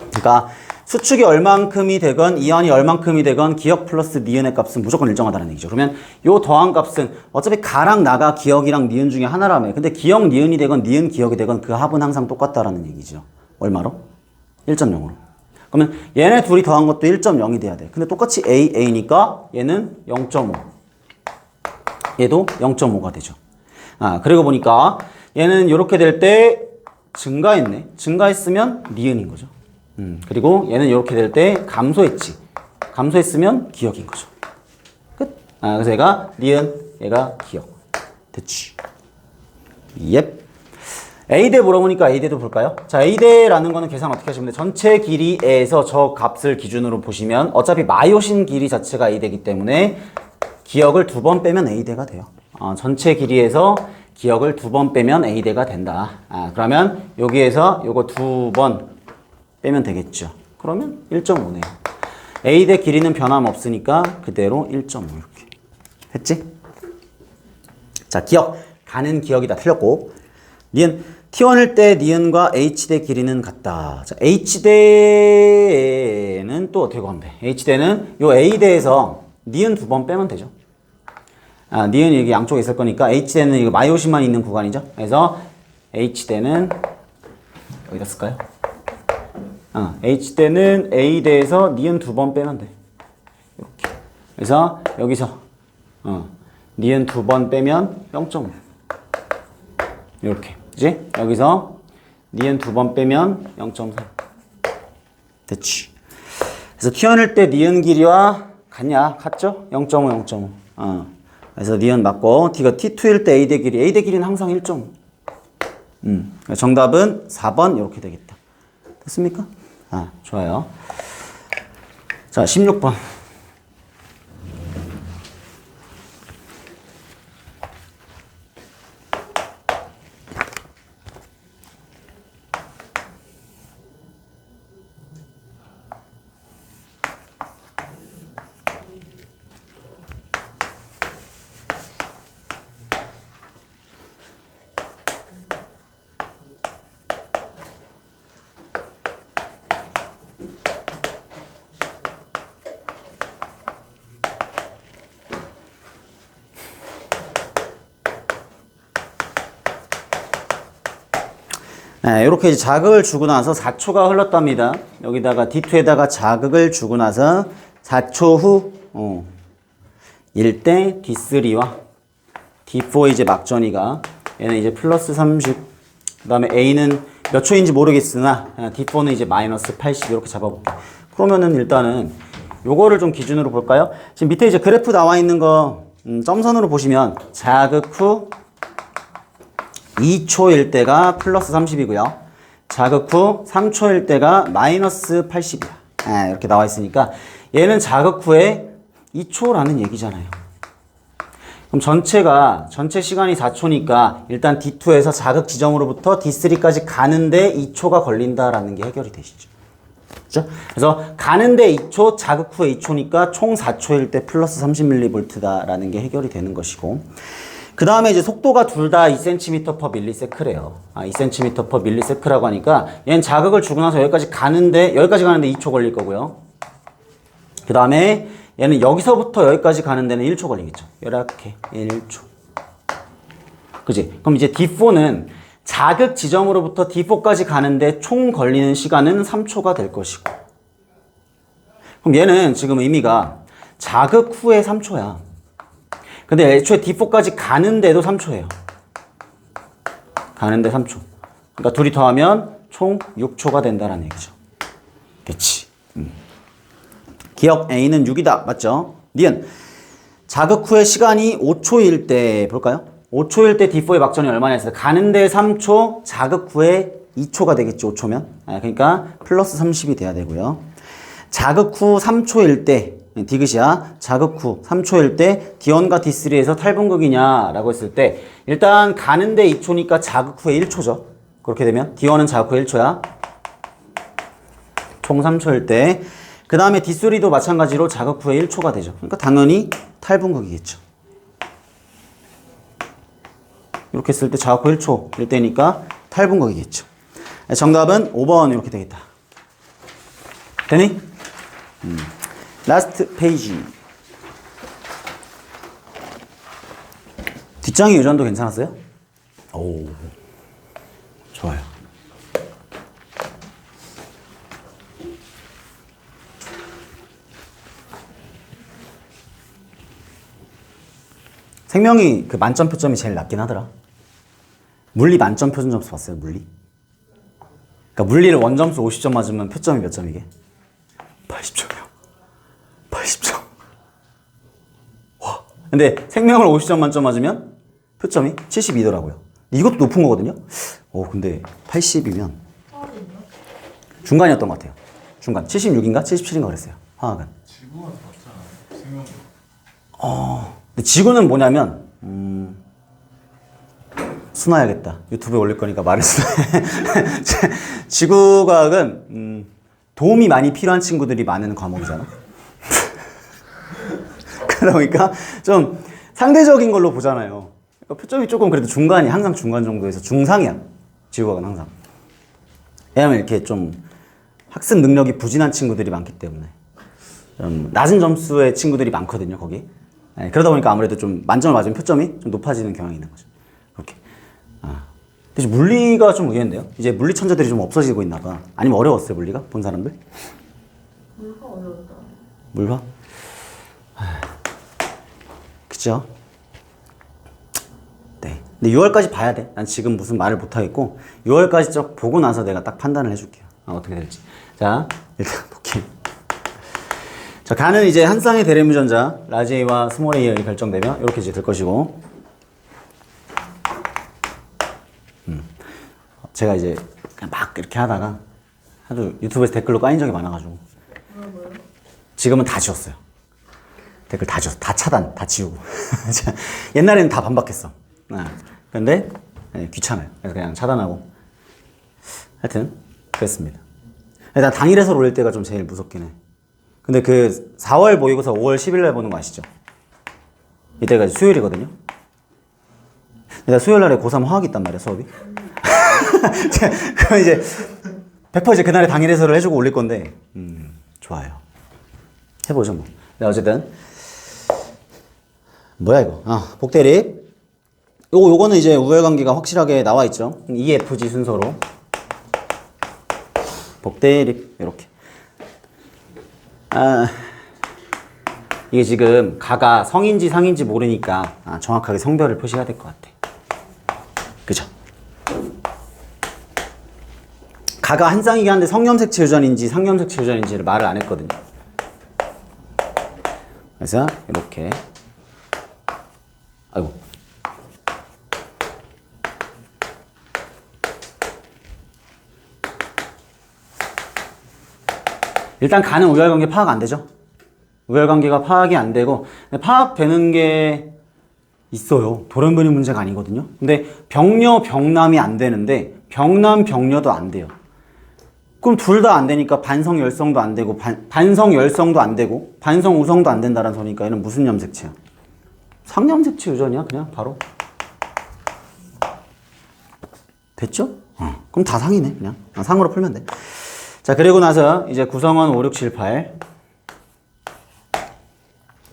그러니까 수축이 얼만큼이 되건 이항이 얼만큼이 되건 기억 플러스 니은의 값은 무조건 일정하다는 얘기죠. 그러면 요 더한 값은 어차피 가랑 나가 기억이랑 니은 중에 하나라며. 근데 기억 니은이 되건 니은 기억이 되건 그 합은 항상 똑같다라는 얘기죠. 얼마로? 1.0으로. 그러면 얘네 둘이 더한 것도 1.0이 돼야 돼. 근데 똑같이 A니까 얘는 0.5. 얘도 0.5가 되죠. 그리고 보니까 얘는 이렇게 될 때 증가했네. 증가했으면 니은인 거죠. 그리고 얘는 이렇게 될 때 감소했지. 감소했으면 기억인 거죠. 끝. 그래서 얘가 니은, 얘가 기억. 됐지. 옙. A대 물어보니까 A대도 볼까요? 자, A대라는 거는 계산 어떻게 하시면 돼? 전체 길이에서 저 값을 기준으로 보시면 어차피 마요신 길이 자체가 A대이기 때문에 기억을 2번 빼면 A대가 돼요. 전체 길이에서 기억을 2번 빼면 A대가 된다. 그러면 여기에서 요거 2번 빼면 되겠죠. 그러면 1.5네요. A대 길이는 변함없으니까 그대로 1.5 이렇게. 됐지? 자, 기억. 가는 기억이 다 틀렸고. 니은 T1일 때 니은과 H대 길이는 같다. 자, H대는 또 어떻게 구하면 돼? H대는 요 A대에서 니은 2번 빼면 되죠. 니은이 여기 양쪽에 있을 거니까 H대는 이거 마이오시만 있는 구간이죠. 그래서 H대는 어디다 쓸까요? H대는 A대에서 니은 2번 빼면 돼. 이렇게. 그래서 여기서 니은 2번 빼면 0.5. 이렇게. 그치? 여기서 니은 2번 빼면 0.3. 됐지? 그래서 T1일 때 니은 길이와 같냐? 같죠? 0.5, 0.5. 그래서 니은 맞고 T가 T2일 때 A대 길이. A대 길이는 항상 1.5. 정답은 4번 이렇게 되겠다. 됐습니까? 좋아요. 자, 16번. 네, 이렇게 이제 자극을 주고 나서 4초가 흘렀답니다. 여기다가 D2에다가 자극을 주고 나서 4초 후, 일 때 D3와 D4 이제 막전이가 얘는 이제 플러스 30, 그 다음에 A는 몇 초인지 모르겠으나 D4는 이제 마이너스 80 이렇게 잡아볼게요. 그러면은 일단은 요거를 좀 기준으로 볼까요? 지금 밑에 이제 그래프 나와 있는 거 점선으로 보시면 자극 후 2초일 때가 플러스 30이고요. 자극 후 3초일 때가 마이너스 80이야. 이렇게 나와 있으니까 얘는 자극 후에 2초라는 얘기잖아요. 그럼 전체 시간이 4초니까 일단 D2에서 자극 지점으로부터 D3까지 가는데 2초가 걸린다라는 게 해결이 되시죠. 그렇죠? 그래서 가는데 2초, 자극 후에 2초니까 총 4초일 때 플러스 30mV다라는 게 해결이 되는 것이고, 그 다음에 이제 속도가 둘 다 2cm/ms래요. 2cm/ms라고 하니까 얘는 자극을 주고 나서 여기까지 가는데 2초 걸릴 거고요. 그 다음에 얘는 여기서부터 여기까지 가는 데는 1초 걸리겠죠. 이렇게 1초. 그지? 그럼 이제 D4는 자극 지점으로부터 D4까지 가는데 총 걸리는 시간은 3초가 될 것이고, 그럼 얘는 지금 의미가 자극 후에 3초야. 근데 애초에 D4까지 가는데도 3초예요. 가는데 3초. 그러니까 둘이 더하면 총 6초가 된다는 얘기죠. 그치? 기억 A는 6이다. 맞죠? 니은. 자극 후에 시간이 5초일 때 볼까요? 5초일 때 D4의 막전이 얼마나 했어요? 가는데 3초, 자극 후에 2초가 되겠죠. 5초면. 그러니까 플러스 30이 돼야 되고요. 자극 후 3초일 때 디귿이야. 자극 후 3초일 때 D1과 D3에서 탈분극이냐라고 했을 때 일단 가는데 2초니까 자극 후에 1초죠. 그렇게 되면 D1은 자극 후에 1초야. 총 3초일 때. 그 다음에 D3도 마찬가지로 자극 후에 1초가 되죠. 그러니까 당연히 탈분극이겠죠. 이렇게 했을 때 자극 후 1초일 때니까 탈분극이겠죠. 정답은 5번 이렇게 되겠다. 되니? 라스트 페이지. 뒷장의 유전도 괜찮았어요? 오, 좋아요. 생명이 그 만점 표점이 제일 낮긴 하더라. 물리 만점 표준 점수 봤어요? 물리? 그러니까 물리를 원점수 50점 맞으면 표점이 몇 점이게? 80점이요. 80점. 와. 근데 생명을 50점 만점 맞으면 표점이 72더라고요. 이것도 높은 거거든요. 근데 80이면 중간이었던 것 같아요. 중간. 76인가? 77인가 그랬어요. 화학은. 지구가 더 낮잖아. 생명. 근데 지구는 뭐냐면 순화해야겠다. 유튜브에 올릴 거니까 말을 순화해. 지구과학은 도움이 많이 필요한 친구들이 많은 과목이잖아. 그러니까 좀 상대적인 걸로 보잖아요. 그러니까 표점이 조금 그래도 중간이 항상 중간 정도에서 중상이야. 지구과학은 항상. 왜냐면 이렇게 좀 학습 능력이 부진한 친구들이 많기 때문에 좀 낮은 점수의 친구들이 많거든요. 거기. 그러다 보니까 아무래도 좀 만점을 맞으면 표점이 좀 높아지는 경향이 있는 거죠. 그렇게. 근데 물리가 좀 의외인데요. 이제 물리 천재들이 좀 없어지고 있나 봐. 아니면 어려웠어요, 물리가? 본 사람들? 물화 어려웠다. 물화? 그죠? 네. 근데 6월까지 봐야 돼. 난 지금 무슨 말을 못 하겠고 6월까지 쭉 보고 나서 내가 딱 판단을 해줄게요. 어떻게 될지. 자, 일단 볼게요. 자, 가는 이제 한 쌍의 대립유전자 라지 A와 스몰 A가 결정되면 이렇게 이제 될 것이고, 제가 이제 그냥 막 이렇게 하다가 아주 유튜브에서 댓글로 까인 적이 많아가지고 뭐라고요? 지금은 다 지웠어요. 댓글 다 지웠어. 다 차단, 다 지우고. 옛날에는 다 반박했어. 근데 귀찮아요. 그래서 그냥 차단하고. 하여튼 그랬습니다. 일단 당일에서 올릴 때가 좀 제일 무섭긴 해. 근데 그 4월 모의고사 5월 10일 날 보는 거 아시죠? 이때가 이제 수요일이거든요. 내가 수요일 날에 고3 화학이 있단 말이야, 수업이. 그럼 이제 100% 이제 그날에 당일 해설을 해주고 올릴 건데, 좋아요. 해보죠, 뭐. 네, 어쨌든. 뭐야, 이거. 복대립. 요거는 이제 우열관계가 확실하게 나와 있죠. EFG 순서로. 복대립, 요렇게. 이게 지금 가가 성인지 상인지 모르니까 정확하게 성별을 표시해야 될 것 같아. 그죠? 가가 한 쌍이긴 한데 성염색체 유전인지 상염색체 유전인지를 말을 안 했거든요. 그래서 이렇게. 아이고. 일단 가는 우열관계 파악 안 되죠? 우열관계가 파악이 안 되고, 파악되는 게 있어요. 돌연변이 문제가 아니거든요. 근데 병녀, 병남이 안 되는데 병남, 병녀도 안 돼요. 그럼 둘 다 안 되니까 반성 열성도 안 되고 반성 열성도 안 되고 반성 우성도 안 된다는 소리니까 얘는 무슨 염색체야? 상염색체 유전이야 그냥 바로. 됐죠? 그럼 다 상이네 그냥. 상으로 풀면 돼. 자, 그리고 나서 이제 구성원 5, 6, 7, 8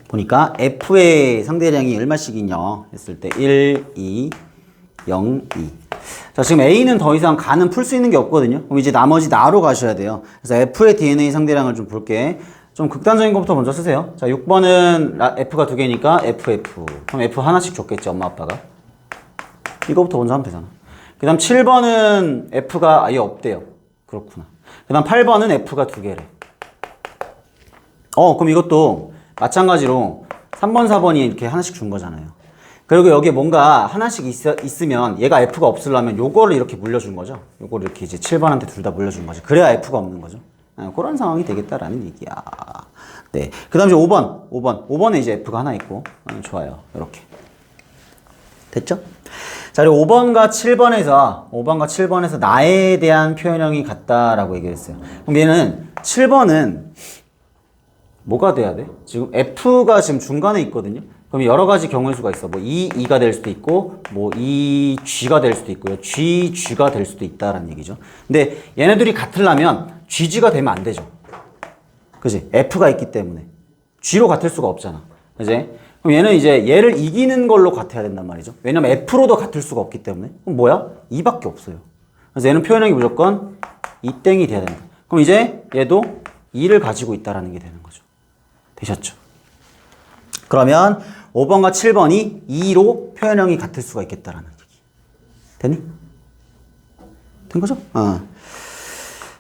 보니까 F의 상대량이 얼마씩이냐 했을 때 1, 2, 0, 2. 자, 지금 A는 더 이상 가는 풀 수 있는 게 없거든요. 그럼 이제 나머지 나로 가셔야 돼요. 그래서 F의 DNA 상대량을 좀 볼게. 좀 극단적인 것부터 먼저 쓰세요. 자, 6번은 F가 2개니까 FF. 그럼 F 하나씩 줬겠지, 엄마 아빠가. 이거부터 먼저 하면 되잖아. 그 다음 7번은 F가 아예 없대요. 그렇구나. 그 다음 8번은 F가 2개래. 그럼 이것도 마찬가지로 3번, 4번이 이렇게 하나씩 준 거잖아요. 그리고 여기에 뭔가 하나씩 있으면 얘가 F가 없으려면 요거를 이렇게 물려준 거죠. 요거를 이렇게 이제 7번한테 둘 다 물려준 거죠. 그래야 F가 없는 거죠. 그런 상황이 되겠다라는 얘기야. 네. 그 다음 이제 5번에 이제 F가 하나 있고. 좋아요. 이렇게. 됐죠? 자, 그리고 5번과 7번에서 나에 대한 표현형이 같다라고 얘기했어요. 그럼 얘는 7번은 뭐가 돼야 돼? 지금 F가 지금 중간에 있거든요. 그럼 여러 가지 경우의 수가 있어. 뭐 E가 될 수도 있고, 뭐 EG가 될 수도 있고요. GG가 될 수도 있다라는 얘기죠. 근데 얘네들이 같으려면 GG가 되면 안 되죠. 그지? F가 있기 때문에. G로 같을 수가 없잖아. 그지? 그럼 얘는 이제 얘를 이기는 걸로 같아야 된단 말이죠. 왜냐면 F로도 같을 수가 없기 때문에. 그럼 뭐야? E밖에 없어요. 그래서 얘는 표현형이 무조건 E땡이 돼야 된다. 그럼 이제 얘도 E를 가지고 있다라는 게 되는 거죠. 되셨죠? 그러면 5번과 7번이 2로 표현형이 같을 수가 있겠다라는 얘기. 됐니? 된 거죠?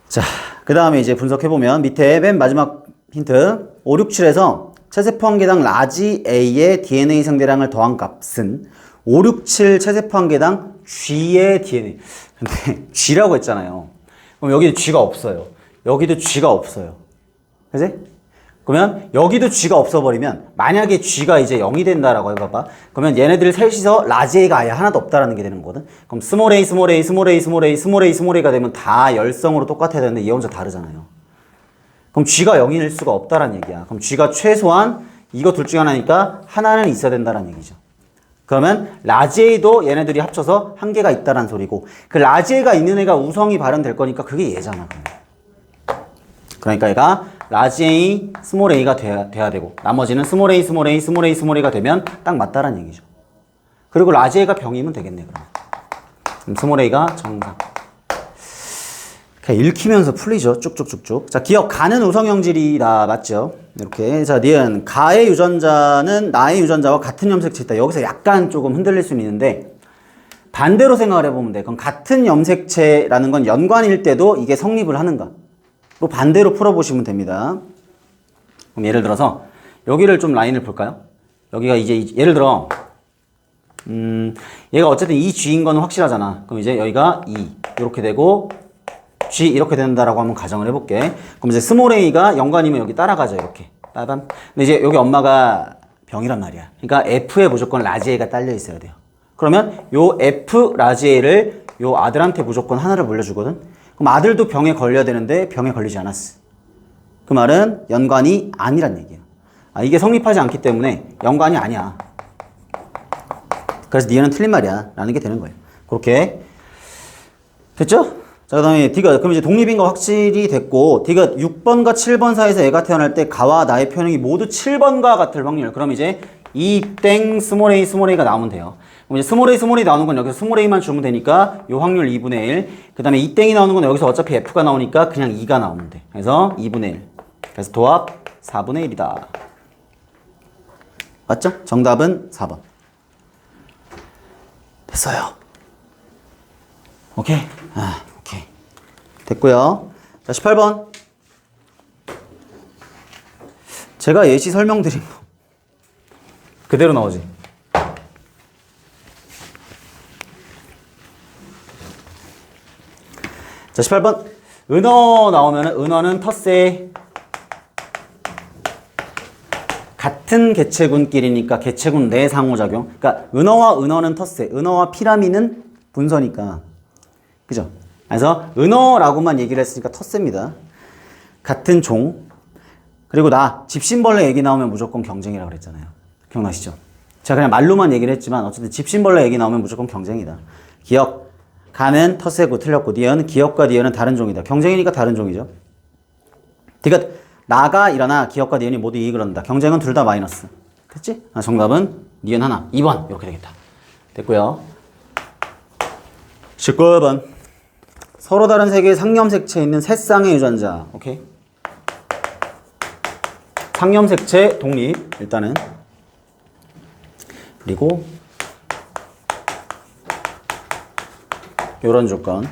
자, 그 다음에 이제 분석해보면 밑에 맨 마지막 힌트 5, 6, 7에서 체세포 한 개당 라지 A의 DNA 상대량을 더한 값은 5, 6, 7 체세포 한 개당 G의 DNA. 근데 G라고 했잖아요. 그럼 여기도 G가 없어요. 여기도 G가 없어요. 그지? 그러면 여기도 G가 없어버리면 만약에 G가 이제 0이 된다라고 해봐봐. 그러면 얘네들 셋이서 라지 A가 아예 하나도 없다라는 게 되는 거거든. 그럼 스몰 A, 스몰 A, 스몰 A, 스몰 A, 스몰 A, 스몰 A가 되면 다 열성으로 똑같아야 되는데 얘 혼자 다르잖아요. 그럼 G가 0일 수가 없다라는 얘기야. 그럼 G가 최소한 이거 둘 중에 하나니까 하나는 있어야 된다라는 얘기죠. 그러면 라지 A도 얘네들이 합쳐서 한 개가 있다라는 소리고 그 라지 A가 있는 애가 우성이 발현될 거니까 그게 얘잖아. 그러니까 얘가 라지 A, 스몰 A가 돼야 되고 나머지는 스몰 A, 스몰 A, 스몰 A, 스몰 A가 되면 딱 맞다라는 얘기죠. 그리고 라지 A가 병이면 되겠네. 그럼 스몰 A가 정상. 그냥 읽히면서 풀리죠. 쭉쭉쭉쭉. 자, 기억 가는 우성형질이다. 맞죠? 이렇게. 자, 니은 가의 유전자는 나의 유전자와 같은 염색체 있다. 여기서 약간 조금 흔들릴 수는 있는데 반대로 생각을 해보면 돼. 그럼 같은 염색체라는 건 연관일 때도 이게 성립을 하는가? 또 반대로 풀어보시면 됩니다. 그럼 예를 들어서 여기를 좀 라인을 볼까요? 여기가 이제 예를 들어 얘가 어쨌든 이 G인 건 확실하잖아. 그럼 이제 여기가 2 이렇게 되고 G 이렇게 된다라고 한번 가정을 해볼게. 그럼 이제 스몰 a가 연관이면 여기 따라가죠. 이렇게 따단. 근데 이제 여기 엄마가 병이란 말이야. 그러니까 F에 무조건 라지 A가 딸려 있어야 돼요. 그러면 요 F 라지 A를 요 아들한테 무조건 하나를 물려주거든. 그럼 아들도 병에 걸려야 되는데 병에 걸리지 않았어. 그 말은 연관이 아니란 얘기야. 이게 성립하지 않기 때문에 연관이 아니야. 그래서 니은은 틀린 말이야 라는 게 되는 거예요. 그렇게 됐죠? 자, 그 다음에 디귿. 그럼 이제 독립인 거 확실히 됐고, 디귿 6번과 7번 사이에서 애가 태어날 때 가와 나의 표현이 모두 7번과 같을 확률. 그럼 이제 이땡 스몰 a가 나오면 돼요. 그럼 이제 스몰 a 나오는 건 여기서 스몰 a만 주면 되니까 요 확률 2분의 1. 그 다음에 이 땡이 나오는 건 여기서 어차피 f가 나오니까 그냥 2가 나오면 돼. 그래서 2분의 1. 그래서 도합 4분의 1이다. 맞죠? 정답은 4번. 됐어요. 오케이? 오케이. 됐고요. 자, 18번. 제가 예시 설명드린 거 그대로 나오지. 자, 18번. 은어 나오면은 은어는 텃세 같은 개체군끼리니까 개체군 내 상호작용. 그러니까 은어와 은어는 텃세, 은어와 피라미는 분서니까. 그죠? 그래서 은어라고만 얘기를 했으니까 텃세입니다. 같은 종. 그리고 나 집신벌레 얘기 나오면 무조건 경쟁이라고 그랬잖아요. 기억나시죠? 제가 그냥 말로만 얘기를 했지만 어쨌든 집신벌레 얘기 나오면 무조건 경쟁이다. 기억. 가는 텃세고 틀렸고 니은 기억과 니은은 다른 종이다. 경쟁이니까 다른 종이죠. 디귿. 나가 일어나 기억과 니은이 모두 이익을 얻는다. 경쟁은 둘 다 마이너스. 됐지? 정답은 니은 하나. 2번 이렇게 되겠다. 됐고요. 19번. 서로 다른 세계의 상념색체에 있는 세 쌍의 유전자. 오케이. 상념색체 독립 일단은. 그리고 요런 조건.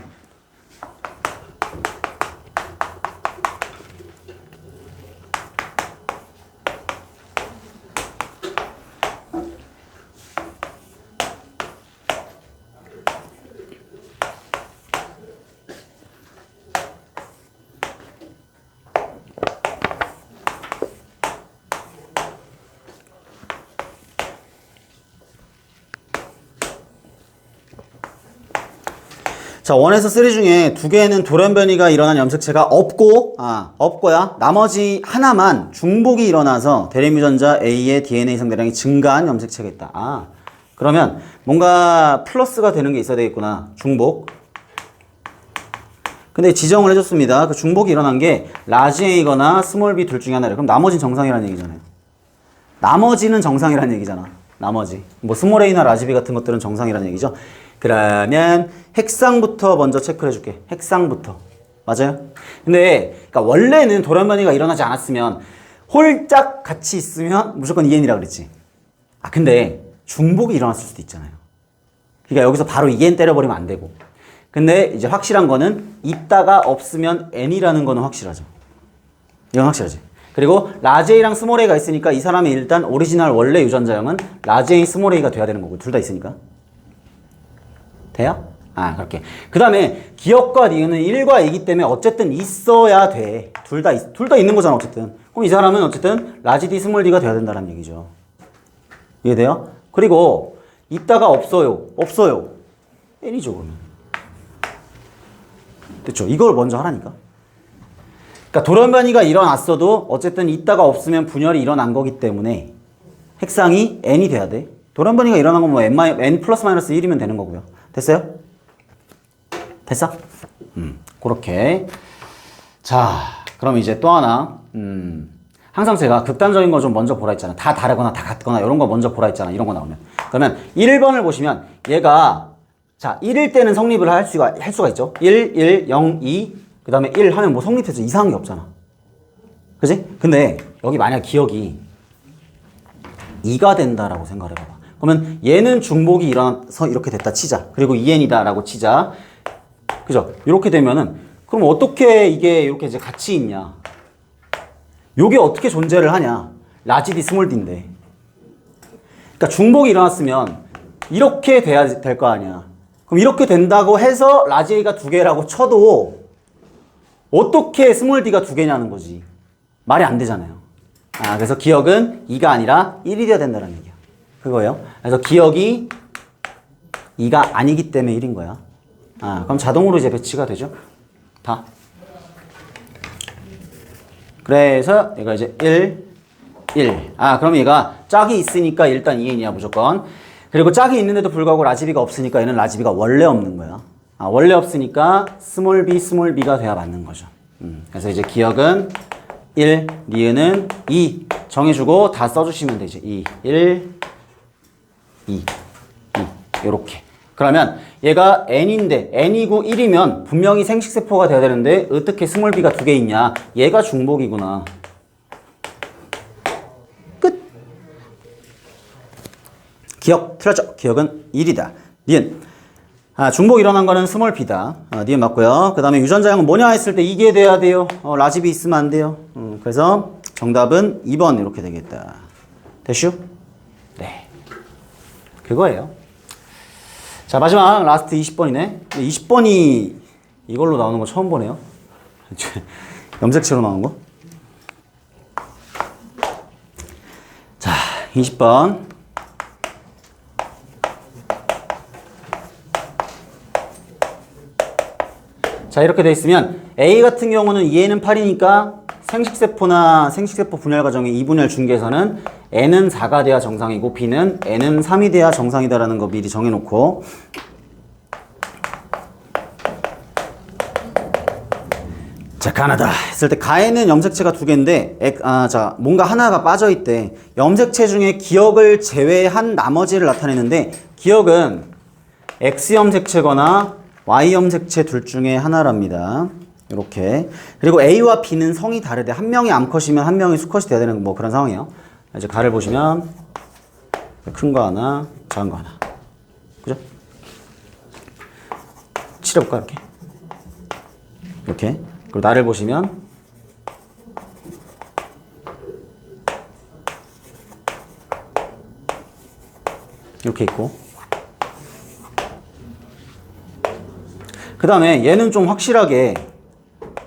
자, 1에서 3 중에 2개는 돌연변이가 일어난 염색체가 없고야. 나머지 하나만 중복이 일어나서 대림유전자 A의 DNA 상대량이 증가한 염색체가 있다. 그러면 뭔가 플러스가 되는 게 있어야 되겠구나. 중복. 근데 지정을 해줬습니다. 그 중복이 일어난 게 라지 A거나 스몰 b 둘 중에 하나래. 그럼 나머지는 정상이라는 얘기잖아요. 나머지는 정상이라는 얘기잖아. 나머지. 뭐 스몰 A나 라지 B 같은 것들은 정상이라는 얘기죠. 그러면 핵상부터 먼저 체크를 해줄게. 핵상부터. 맞아요? 근데 그러니까 원래는 돌연변이가 일어나지 않았으면 홀짝 같이 있으면 무조건 EN이라고 그랬지. 근데 중복이 일어났을 수도 있잖아요. 그러니까 여기서 바로 EN 때려버리면 안 되고. 근데 이제 확실한 거는 있다가 없으면 N이라는 거는 확실하죠. 이건 확실하지. 그리고 라지 A랑 스몰 A가 있으니까 이 사람이 일단 오리지널 원래 유전자형은 라지 A, 스몰 A가 돼야 되는 거고. 둘 다 있으니까. 돼요? 그렇게. 그 다음에 기억과 니은은 1과 2기 때문에 어쨌든 있어야 돼. 둘 다 있는 거잖아, 어쨌든. 그럼 이 사람은 어쨌든 라지 D, 스몰 D가 돼야 된다는 얘기죠. 이해돼요? 그리고 있다가 없어요. N이죠, 그러면. 됐죠? 이걸 먼저 하라니까. 그러니까 돌연변이가 일어났어도 어쨌든 있다가 없으면 분열이 일어난 거기 때문에 핵상이 N이 돼야 돼. 돌연변이가 일어난 건 뭐 N 플러스 마이너스 1이면 되는 거고요. 됐어요? 됐어? 그렇게. 자, 그럼 이제 또 하나. 항상 제가 극단적인 거 좀 먼저 보라 했잖아. 다 다르거나 다 같거나 이런 거 먼저 보라 했잖아. 이런 거 나오면. 그러면 1번을 보시면 얘가 자, 1일 때는 성립을 할 수가 있죠. 1, 1, 0, 2. 그 다음에 1 하면 뭐 성립해서 이상한 게 없잖아. 그지? 근데 여기 만약 기억이 2가 된다라고 생각을 해봐봐. 그러면 얘는 중복이 일어나서 이렇게 됐다 치자. 그리고 2n이다 라고 치자. 그죠? 이렇게 되면은 그럼 어떻게 이게 이렇게 이제 같이 있냐? 요게 어떻게 존재를 하냐? 라지 D 스몰 D인데. 그러니까 중복이 일어났으면 이렇게 돼야 될 거 아니야. 그럼 이렇게 된다고 해서 라지 A가 두 개라고 쳐도 어떻게 스몰 D가 두 개냐는 거지. 말이 안 되잖아요. 그래서 기억은 2가 아니라 1이 돼야 된다는 얘기야. 그거예요. 그래서 기억이 2가 아니기 때문에 1인 거야. 그럼 자동으로 이제 배치가 되죠. 다. 그래서 얘가 이제 1, 1. 그럼 얘가 짝이 있으니까 일단 2n이야 무조건. 그리고 짝이 있는데도 불구하고 라지비가 없으니까 얘는 라지비가 원래 없는 거야. 원래 없으니까 스몰 b가 돼야 맞는 거죠. 그래서 이제 기억은 1, 니은은 2 정해주고 다 써주시면 되지. 2, 1, 2, 2 요렇게. 그러면 얘가 n인데 n이고 1이면 분명히 생식세포가 돼야 되는데 어떻게 스몰 b가 두 개 있냐. 얘가 중복이구나. 끝. 기억 틀렸죠? 기억은 1이다. 니은. 중복 일어난 거는 스몰 b다. 니은 맞고요. 그 다음에 유전자형은 뭐냐 했을 때 이게 돼야 돼요. 라지 b 있으면 안 돼요. 그래서 정답은 2번 이렇게 되겠다. 됐슈? 네. 그거예요. 자, 마지막 라스트 20번이네. 20번이 이걸로 나오는 거 처음 보네요. 염색체로 나오는 거. 자, 20번. 자, 이렇게 돼 있으면 A 같은 경우는 2N은 8이니까 생식세포나 생식세포 분열 과정의 2분열 중계에서는 N은 4가 돼야 정상이고 B는 N은 3이 돼야 정상이다라는 거 미리 정해놓고, 자, 가나다 했을 때 가에는 염색체가 두 개인데 자, 뭔가 하나가 빠져있대. 염색체 중에 기억을 제외한 나머지를 나타내는데 기억은 X 염색체거나 Y 염색체 둘 중에 하나랍니다. 이렇게. 그리고 A와 B는 성이 다르대. 한 명이 암컷이면 한 명이 수컷이 돼야 되는 뭐 그런 상황이에요. 이제 가를 보시면 큰 거 하나, 작은 거 하나. 그죠? 칠해볼까 이렇게? 이렇게. 그리고 나를 보시면 이렇게 있고, 그 다음에 얘는 좀 확실하게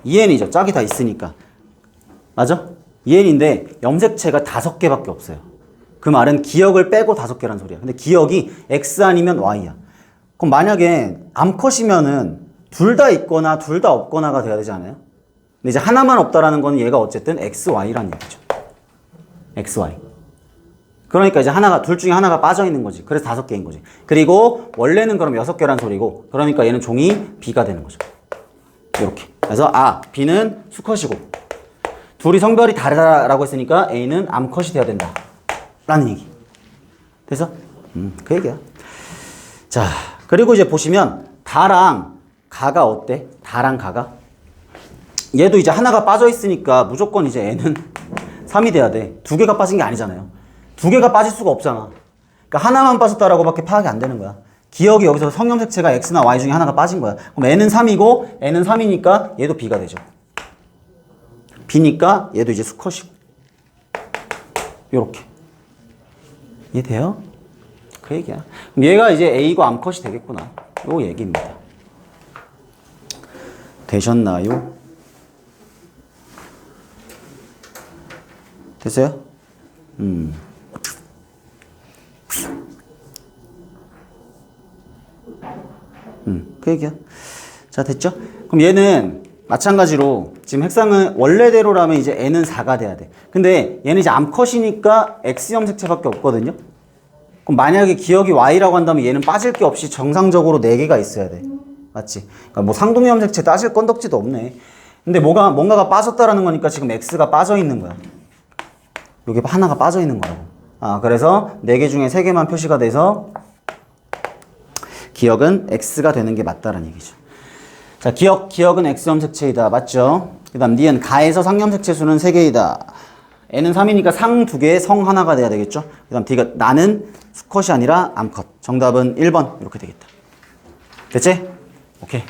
2n이죠. 짝이 다 있으니까. 맞아? 2n인데 염색체가 5개밖에 없어요. 그 말은 기억을 빼고 5개란 소리야. 근데 기억이 X 아니면 Y야. 그럼 만약에 암컷이면은 둘 다 있거나 둘 다 없거나가 돼야 되지 않아요? 근데 이제 하나만 없다라는 건 얘가 어쨌든 XY란 얘기죠. XY. 그러니까 이제 하나가, 둘 중에 하나가 빠져 있는 거지. 그래서 5개인 거지. 그리고 원래는 그럼 6개란 소리고, 그러니까 얘는 종이 B가 되는 거죠. 이렇게. 그래서 B는 수컷이고, 둘이 성별이 다르다라고 했으니까 A는 암컷이 돼야 된다 라는 얘기. 됐어? 그 얘기야. 자, 그리고 이제 보시면 다랑 가가 어때? 다랑 가가? 얘도 이제 하나가 빠져 있으니까 무조건 이제 N은 3이 돼야 돼. 2개가 빠진 게 아니잖아요. 2개가 빠질 수가 없잖아. 그러니까 하나만 빠졌다라고 밖에 파악이 안 되는 거야. 기억이 여기서 성염색체가 X나 Y 중에 하나가 빠진 거야. 그럼 N은 3이고 N은 3이니까 얘도 B가 되죠. B니까 얘도 이제 수컷이고. 요렇게. 이해돼요? 그 얘기야. 그럼 얘가 이제 A고 암컷이 되겠구나. 요 얘기입니다. 되셨나요? 됐어요? 그 얘기야. 자, 됐죠? 그럼 얘는 마찬가지로 지금 핵상은 원래대로라면 이제 N은 4가 돼야 돼. 근데 얘는 이제 암컷이니까 X 염색체밖에 없거든요? 그럼 만약에 기억이 Y라고 한다면 얘는 빠질 게 없이 정상적으로 4개가 있어야 돼. 맞지? 그러니까 뭐 상동 염색체 따질 건덕지도 없네. 근데 뭔가가 빠졌다라는 거니까 지금 X가 빠져 있는 거야. 여기 하나가 빠져 있는 거라고. 그래서 4개 중에 3개만 표시가 돼서 기억은 X가 되는 게 맞다라는 얘기죠. 자, 기억은 X 염색체이다. 맞죠? 그 다음 니은 가에서 상염색체 수는 3개이다. N은 3이니까 상 2개에 성 하나가 돼야 되겠죠? 그 다음 D가 나는 수컷이 아니라 암컷. 정답은 1번 이렇게 되겠다. 됐지? 오케이.